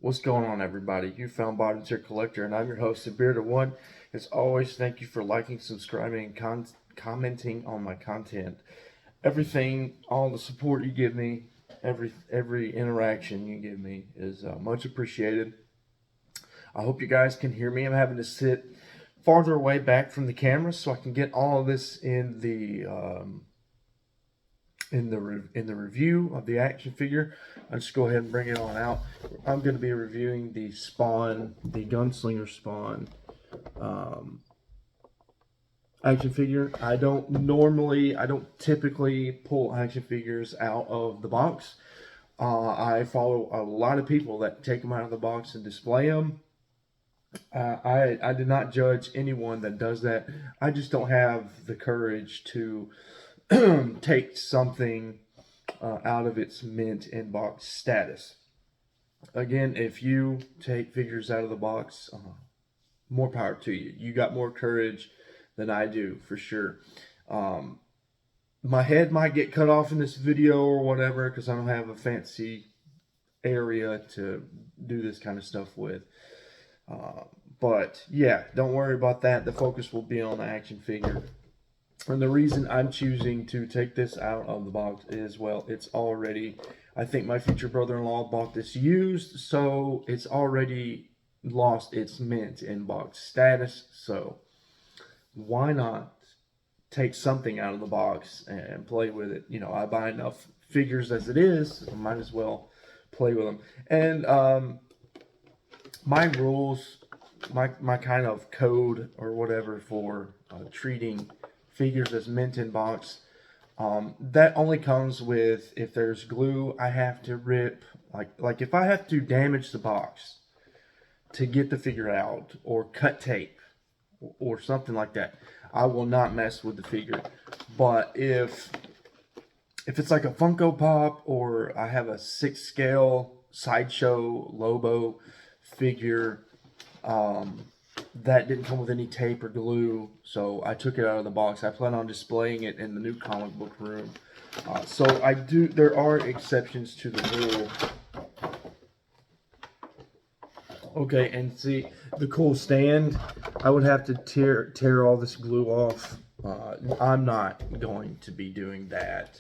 What's going on, everybody? You found Bottom Tier Collector, and I'm your host, The Bearded One. As always, thank you for liking, subscribing, and commenting on my content. Everything, all the support you give me, every interaction you give me is much appreciated. I hope you guys can hear me. I'm having to sit farther away back from the camera so I can get all of this in the review of the action figure. I'll just go ahead and bring it on out. I'm going to be reviewing the Spawn, the Gunslinger Spawn action figure. I don't typically pull action figures out of the box. I follow a lot of people that take them out of the box and display them. I do not judge anyone that does that. I just don't have the courage to take something out of its mint in box status. Again, if you take figures out of the box, more power to you. You got more courage than I do, for sure. My head might get cut off in this video or whatever because I don't have a fancy area to do this kind of stuff with. But yeah, don't worry about that. The focus will be on the action figure. And the reason I'm choosing to take this out of the box is, well, it's already, I think my future brother-in-law bought this used, so it's already lost its mint in box status. So why not take something out of the box and play with it? You know, I buy enough figures as it is, I might as well play with them. And my rules, my kind of code or whatever for treating figures as mint in box, that only comes with if there's glue I have to rip, like if I have to damage the box to get the figure out, or cut tape or something like that, I will not mess with the figure. But if it's like a Funko Pop, or I have a 6 scale Sideshow Lobo figure, that didn't come with any tape or glue, so I took it out of the box. I plan on displaying it in the new comic book room. So there are exceptions to the rule. Okay, and see the cool stand, I would have to tear all this glue off. I'm not going to be doing that.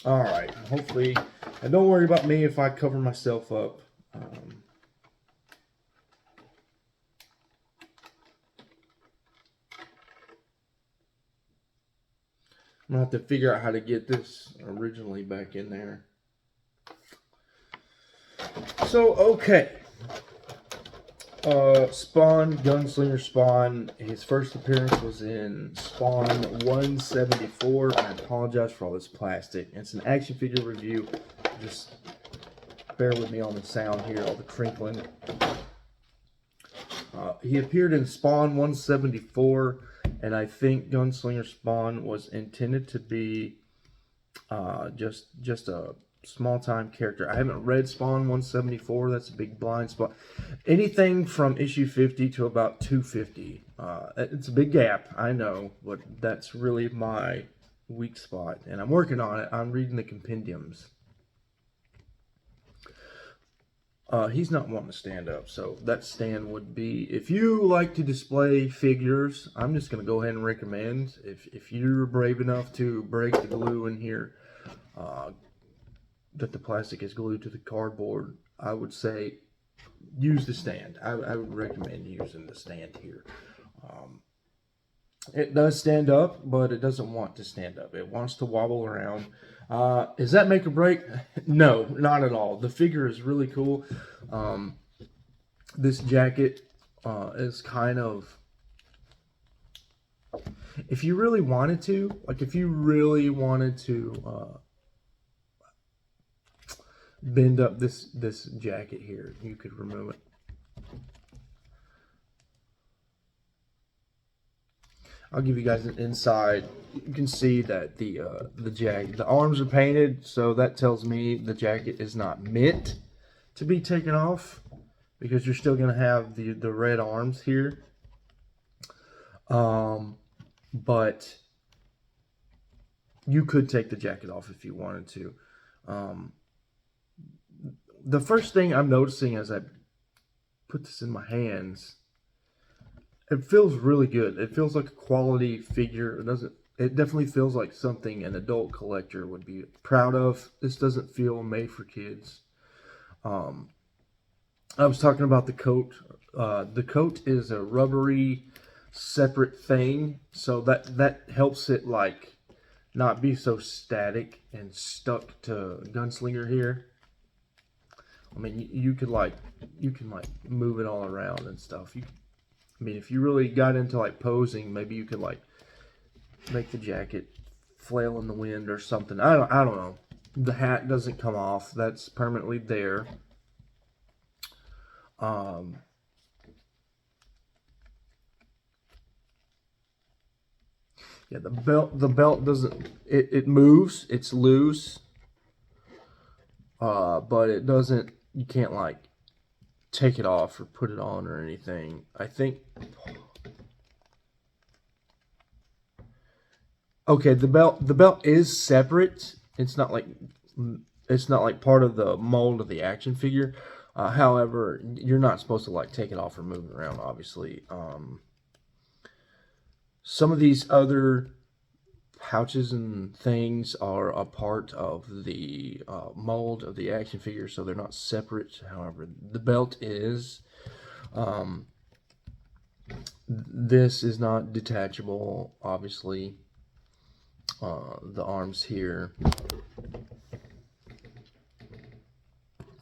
All right, hopefully, and don't worry about me if I cover myself up. I'm gonna have to figure out how to get this originally back in there. So, okay. Spawn, Gunslinger Spawn, his first appearance was in Spawn 174. I apologize for all this plastic. It's an action figure review. Just bear with me on the sound here, all the crinkling. He appeared in Spawn 174, and I think Gunslinger Spawn was intended to be just a small-time character. I haven't read Spawn 174. That's a big blind spot. Anything from issue 50 to about 250. It's a big gap, I know, but that's really my weak spot, and I'm working on it. I'm reading the compendiums. He's not wanting to stand up, so that stand would be, if you like to display figures, I'm just going to go ahead and recommend, if you're brave enough to break the glue in here, that the plastic is glued to the cardboard, I would say use the stand. I would recommend using the stand here. It does stand up, but it doesn't want to stand up. It wants to wobble around. Does that make or break? No, not at all. The figure is really cool. This jacket is kind of, if you really wanted to, bend up this jacket here, you could remove it. I'll give you guys an inside. You can see that the arms are painted, so that tells me the jacket is not meant to be taken off, because you're still going to have the red arms here. But you could take the jacket off if you wanted to. The first thing I'm noticing as I put this in my hands, it feels really good. It feels like a quality figure. It doesn't. It definitely feels like something an adult collector would be proud of. This doesn't feel made for kids. I was talking about the coat. The coat is a rubbery, separate thing, so that helps it like not be so static and stuck to Gunslinger here. I mean, you can like move it all around and stuff. I mean, if you really got into like posing, maybe you could like make the jacket flail in the wind or something. I don't know. The hat doesn't come off. That's permanently there. Yeah, the belt doesn't, it moves, it's loose, but it doesn't, you can't like take it off or put it on or anything. I think, okay, the belt is separate. It's not like part of the mold of the action figure. However, you're not supposed to like take it off or move it around, obviously. Some of these other pouches and things are a part of the mold of the action figure, so they're not separate. However, the belt is. This is not detachable, obviously. The arms here.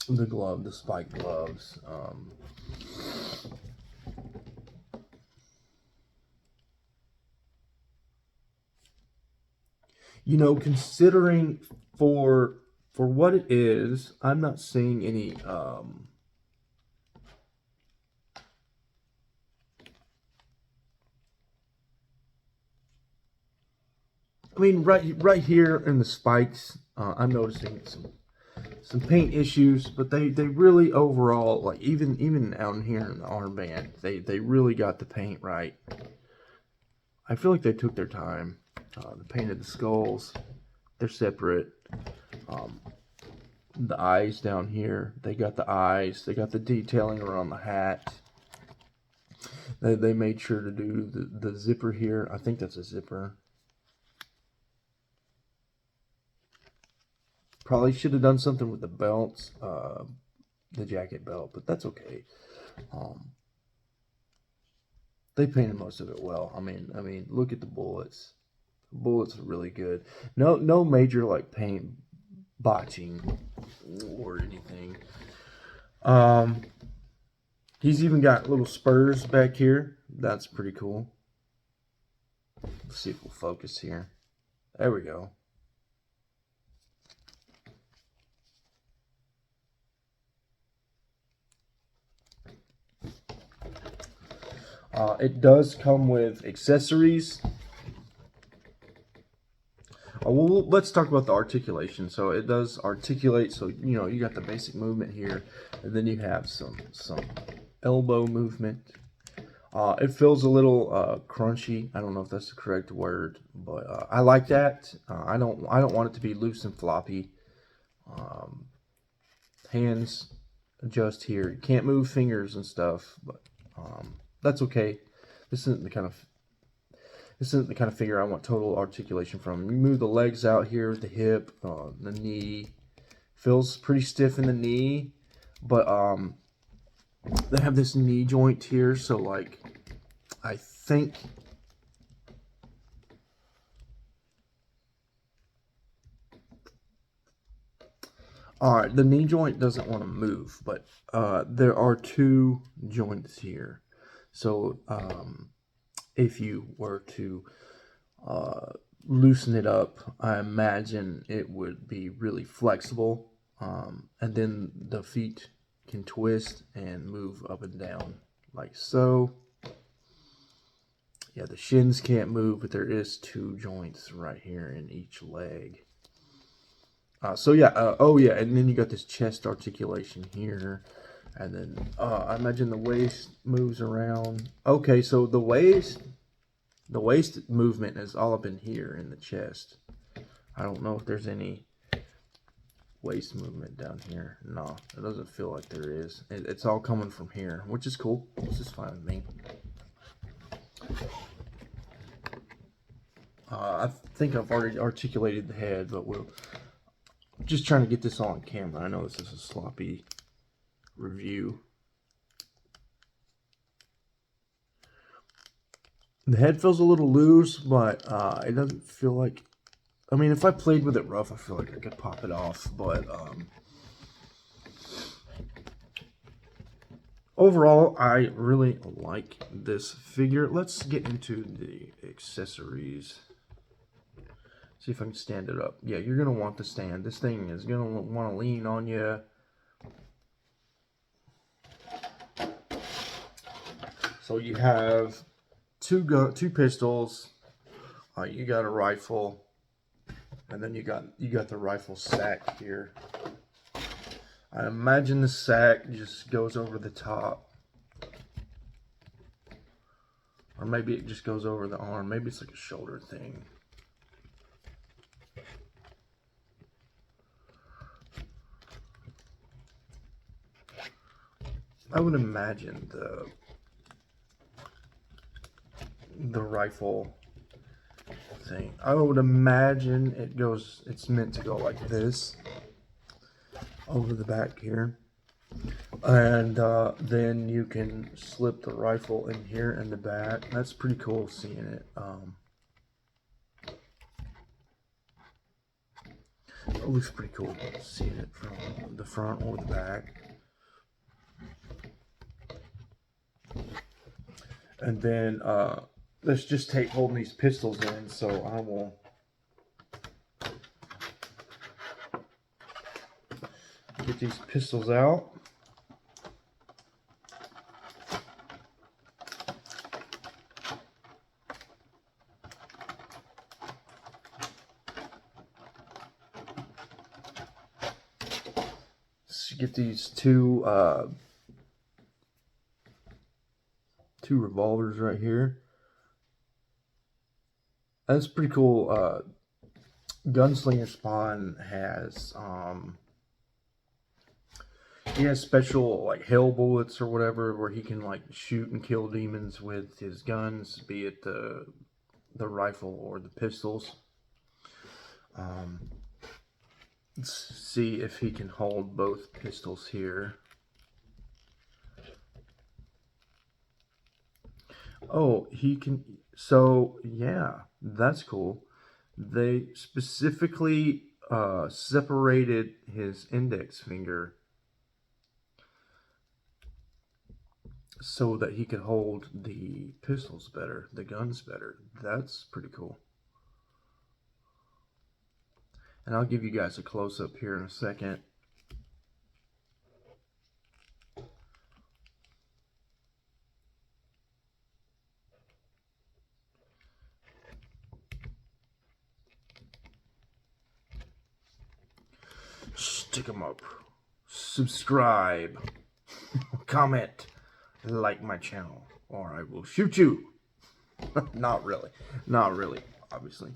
The glove, the spike gloves. You know, considering for what it is, I'm not seeing any I mean, right here in the spikes, I'm noticing some paint issues, but they really overall, like even out here in the armband, they really got the paint right. I feel like they took their time. The paint of the skulls, they're separate. The eyes down here, they got the eyes, they got the detailing around the hat. They made sure to do the zipper here. I think that's a zipper. Probably should have done something with the belts, the jacket belt, but that's okay. They painted most of it well. I mean, look at the bullets. The bullets are really good. No major like paint botching or anything. He's even got little spurs back here. That's pretty cool. Let's see if we'll focus here. There we go. It does come with accessories. Well, let's talk about the articulation. So it does articulate. So you know you got the basic movement here, and then you have some elbow movement. It feels a little crunchy. I don't know if that's the correct word, but I like that. I don't want it to be loose and floppy. Hands adjust here. You can't move fingers and stuff, but that's okay. This isn't the kind of figure I want total articulation from. You move the legs out here, the hip, the knee. Feels pretty stiff in the knee, but they have this knee joint here, so like I think alright, the knee joint doesn't want to move, but there are two joints here. So if you were to loosen it up, I imagine it would be really flexible, and then the feet can twist and move up and down like so. Yeah, the shins can't move, but there is two joints right here in each leg. So yeah, oh yeah, and then you got this chest articulation here, and then I imagine the waist moves around. Okay, so the waist movement is all up in here in the chest. I don't know if there's any waist movement down here. No, it doesn't feel like there is. It's all coming from here, which is cool. This is fine with me. I think I've already articulated the head, but we'll just trying to get this all on camera. I know this is a sloppy review. The head feels a little loose, but it doesn't feel like... I mean, if I played with it rough, I feel like I could pop it off, but overall, I really like this figure. Let's get into the accessories. See if I can stand it up. Yeah, you're going to want the stand. This thing is going to want to lean on you. So you have two pistols. You got a rifle. And then you got the rifle sack here. I imagine the sack just goes over the top. Or maybe it just goes over the arm. Maybe it's like a shoulder thing. I would imagine the rifle thing. I would imagine it's meant to go like this over the back here, and then you can slip the rifle in here in the back. That's pretty cool seeing it. It looks pretty cool seeing it from the front or the back. And then there's just tape holding these pistols in, so I will get these pistols out. Let's get these two revolvers right here. That's pretty cool. Gunslinger Spawn has he has special like hell bullets or whatever, where he can like shoot and kill demons with his guns, be it the rifle or the pistols. Let's see if he can hold both pistols here. Oh, he can. So yeah, that's cool. They specifically separated his index finger so that he could hold the pistols better, the guns better. That's pretty cool. And I'll give you guys a close-up here in a second. Stick 'em up. Subscribe. Comment. Like my channel. Or I will shoot you. Not really. Not really, obviously.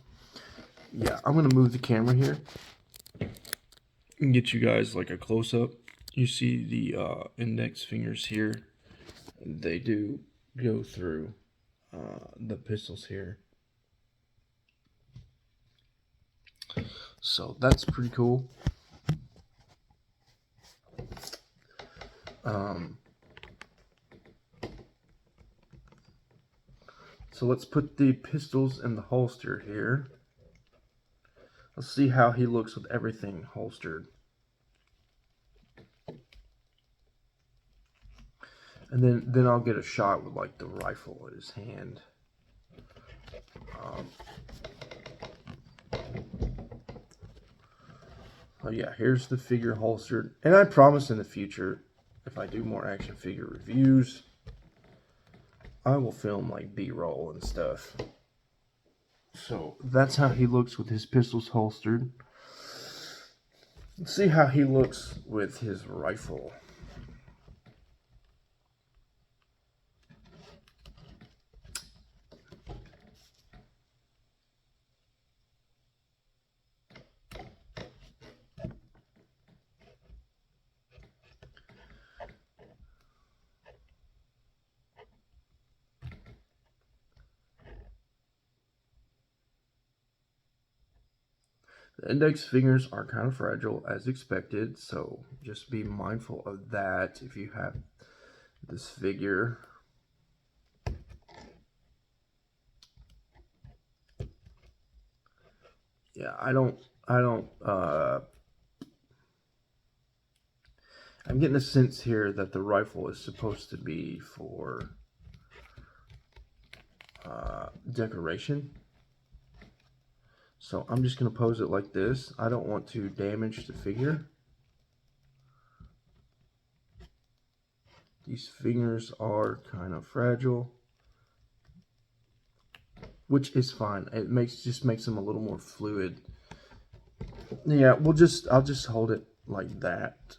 Yeah, I'm going to move the camera here and get you guys like a close-up. You see the index fingers here. They do go through the pistols here. So that's pretty cool. So let's put the pistols in the holster here. Let's see how he looks with everything holstered. And then I'll get a shot with like the rifle in his hand. Oh yeah, here's the figure holstered. And I promise in the future, if I do more action figure reviews, I will film like B-roll and stuff. So that's how he looks with his pistols holstered. Let's see how he looks with his rifle. The index fingers are kind of fragile as expected, so just be mindful of that if you have this figure. Yeah, I'm getting a sense here that the rifle is supposed to be for decoration. So I'm just going to pose it like this. I don't want to damage the figure. These fingers are kind of fragile, which is fine. It just makes them a little more fluid. Yeah, I'll just hold it like that.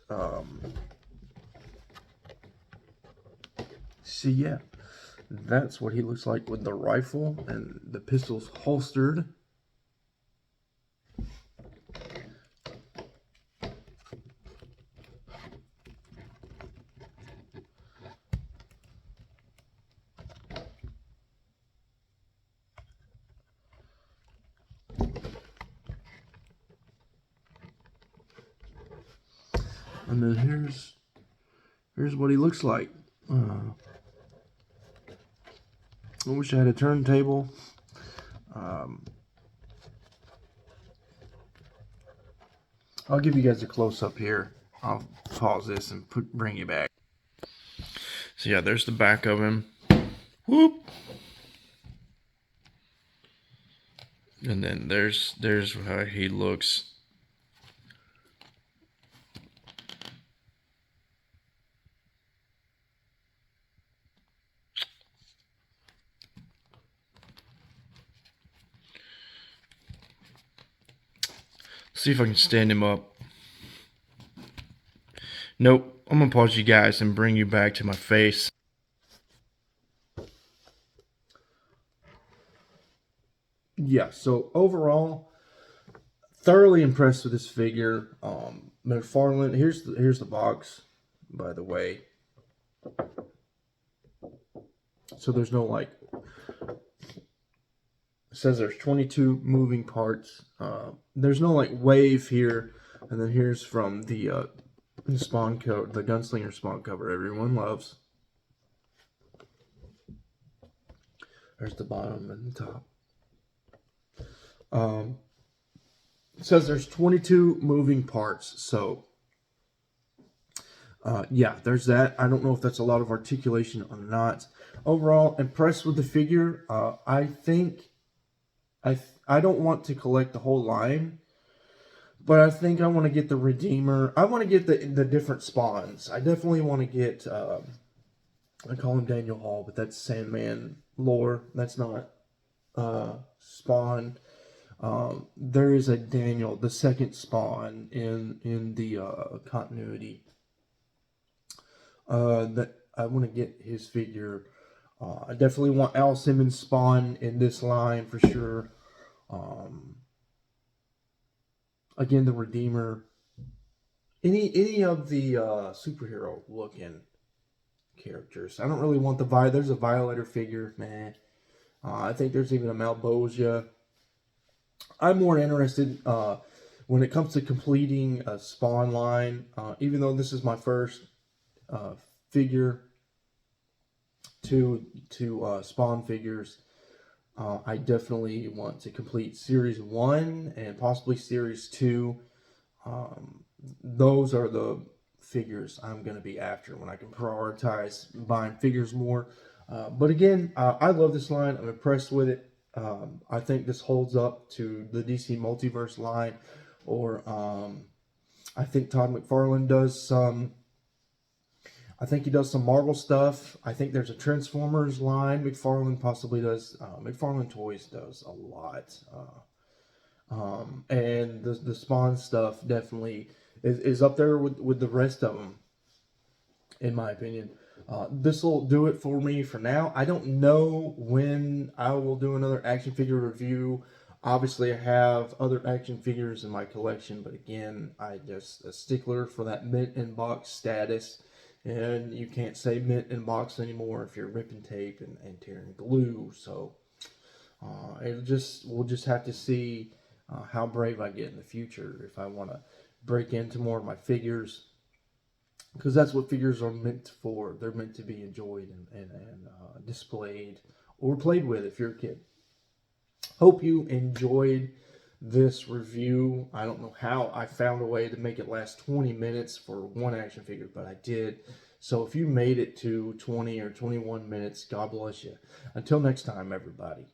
See, yeah, that's what he looks like with the rifle and the pistols holstered. And then here's what he looks like. I wish I had a turntable. I'll give you guys a close-up here. I'll pause this and bring you back. So yeah, there's the back of him. Whoop. And then there's how he looks. See if I can stand him up. Nope. I'm gonna pause you guys and bring you back to my face. Yeah, so overall, thoroughly impressed with this figure. McFarlane, here's the box, by the way. So there's no like, it says there's 22 moving parts. There's no like wave here, and then here's from the Spawn cover, the Gunslinger Spawn cover everyone loves. There's the bottom and the top. It says there's 22 moving parts, so yeah, there's that. I don't know if that's a lot of articulation or not. Overall, impressed with the figure. I think I don't want to collect the whole line, but I think I want to get the Redeemer. I want to get the different spawns. I definitely want to get. I call him Daniel Hall, but that's Sandman lore. That's not Spawn. There is a Daniel, the second Spawn in the continuity. That I want to get his figure. I definitely want Al Simmons Spawn in this line for sure. Again, the Redeemer. Any of the superhero looking characters. I don't really want the There's a Violator figure, man. I think there's even a Malbosia. I'm more interested when it comes to completing a Spawn line. Even though this is my first figure to Spawn figures, I definitely want to complete Series 1 and possibly Series 2. Those are the figures I'm going to be after when I can prioritize buying figures more. But again, I love this line. I'm impressed with it. I think this holds up to the DC Multiverse line, or I think Todd McFarlane does some. I think he does some Marvel stuff. I think there's a Transformers line. McFarlane possibly does. McFarlane Toys does a lot. And the Spawn stuff definitely is up there with the rest of them, in my opinion. This will do it for me for now. I don't know when I will do another action figure review. Obviously, I have other action figures in my collection, but again, I just a stickler for that mint in box status. And you can't say mint in box anymore if you're ripping tape and tearing glue. So we'll just have to see how brave I get in the future, if I want to break into more of my figures, because that's what figures are meant for. They're meant to be enjoyed and displayed or played with if you're a kid. Hope you enjoyed this review. I don't know how I found a way to make it last 20 minutes for one action figure, but I did. So if you made it to 20 or 21 minutes, God bless you. Until next time, everybody.